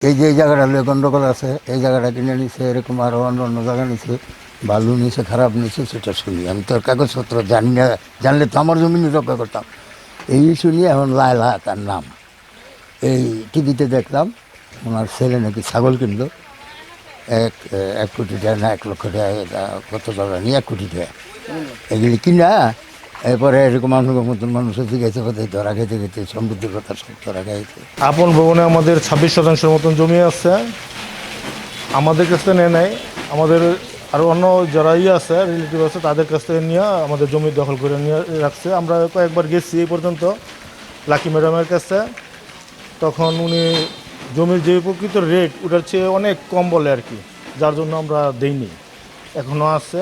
এই যে এই জায়গাটা গন্ডগোল আছে, এই জায়গাটা কিনে নিছে, এরকম আরও অন্য অন্য জায়গা নিছে, বালু নিছে, খারাপ নিছে, সেটা শুনি। আমি তোর কাগজপত্র জানি না, জানলে তো আমার জমি রক্ষা করতাম। এই শুনি এখন লায়লা তার নাম। এই টিভিতে দেখলাম ওনার ছেলে নাকি ছাগল কিনলো, এক 1 কোটি টাকা না 1 লক্ষ টাকা, কত টাকা নিয়ে 1 কোটি টাকা এগুলি কিনা। এরপরে এরকম মানুষের মতন মানুষের জিজ্ঞাসা করতে ধরা খেতে খেতে সমৃদ্ধির কথা সব ধরা খাইছে। আপন ভবনে আমাদের 26% মতন জমি আছে, আমাদের কাছ থেকে নেয় নাই, আমাদের আরও অন্য যারা আছে রিলেটিভ আছে তাদের কাছ থেকে নিয়ে আমাদের জমি দখল করে নিয়ে রাখছে। আমরা কয়েকবার গেছি এই পর্যন্ত লাকি ম্যাডামের কাছে, তখন উনি জমির যে প্রকৃত রেট ওটার চেয়ে অনেক কম বলে আর কি, যার জন্য আমরা দেইনি। এখনও আছে,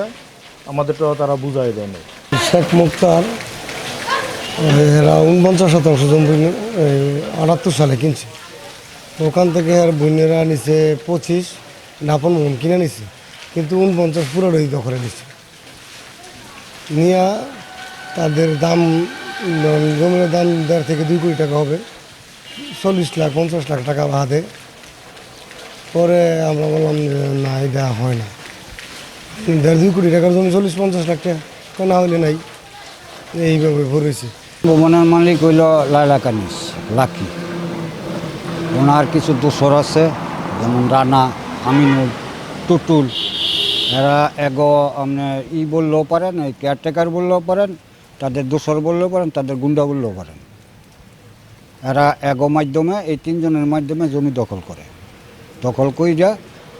আমাদেরটাও তারা বুঝাই দেয়নি। শেখ মুক্তার এরা 49% জমি 78 সালে কিনছে। তো ওখান থেকে আর বোনেরা নিছে 25, নাপন বোন কিনে নিছে, কিন্তু 49 পুরোটাই দখলে নিছে। নিয়ে তাদের দাম, জমির দাম 1.5 থেকে 2 কোটি টাকা হবে, 40 লাখ 50 লাখ টাকা বাদে। পরে আমরা বললাম যে না, এটা হয় না, 1.5-2 কোটি টাকার জমি 40-50 লাখ টাকা না হলে নাই। এইভাবে ভরেছে। ভবনের মালিক হইল লায়লা কানিস লাকি। ওনার কিছু দোসর আছে, যেমন রানা, আমিনুল, টুটুল। এরা এগো আপনি বললেও পারেন, এই কেয়ারটেকার বললেও পারেন, তাদের দোসর বললেও পারেন, তাদের গুন্ডা বললেও পারেন। এরা এগো মাধ্যমে, এই 3 জনের মাধ্যমে জমি দখল করে। দখল কইরা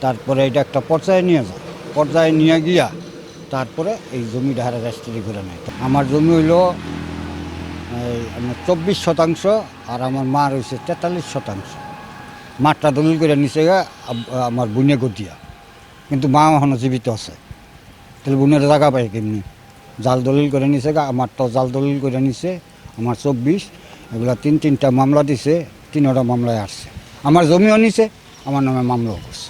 তারপরে এটা একটা পর্যায়ে নিয়ে যায়, পর্যায়ে নিয়ে গিয়া তারপরে এই জমিটা হারে রেজিস্ট্রি করে নেয়। আমার জমি হইল আমার 24%, আর আমার মার হয়েছে 43%। মাঠটা দলিল করে নিচে গা আমার বোনে গতিয়া, কিন্তু মা এখনও জীবিত আছে। তাহলে বোনের জায়গা পাই কেমনি? জাল দলিল করে নিছে গা, আমারটাও জাল দলিল করে নিছে। আমার 24, এগুলা 3টা মামলা দিছে, 3টা মামলায় আসছে। আমার জমিও নিছে, আমার নামে মামলাও করছে।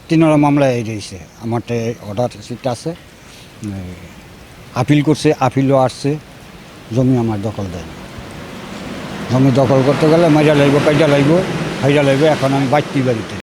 3টা মামলায় এই রয়েছে। আমারটা অর্ডার সিট আছে, আপিল করছে, আপিলও আসছে। জমি আমার দখল দেয়। জমি দখল করতে গেলে মাইরা লাগবে, কাইটা লাগবে, হাইরা লাগবে। এখন আমি বাড়তি বাড়িতে